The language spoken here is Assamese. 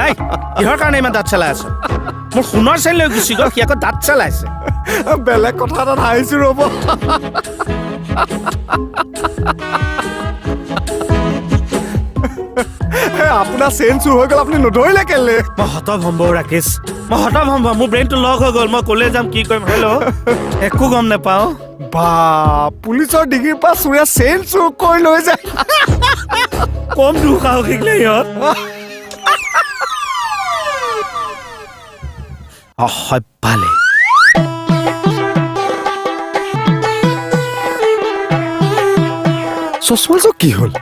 এই কিহৰ কাৰণে ইমান দাঁত চেলাই আছ মোৰ সোণৰ চেন লৈ গুচি গ'ল সি আকৌ দাঁত চেলাইছে বেলেগ কথা এটাত আহিছো ৰ'ব আপোনাৰ চেন চুৰ হৈ গ'ল আপুনি নধৰিলে কেলে মই হতভম্ব ৰাকেশ মই হতভম্ব মোৰ ব্ৰেইনটো লক হৈ গ'ল মই ক'লে যাম কি কৰিম হেল্ল' একো গম নাপাওঁ বা পুলিচৰ ডিগ্ৰীৰ পৰা চুৰে চেন চুৰ কৰি লৈ যায় কম দুঃসাহসিক নে সিহঁত অসভ্যালে চশমাযোৰ কি হ'ল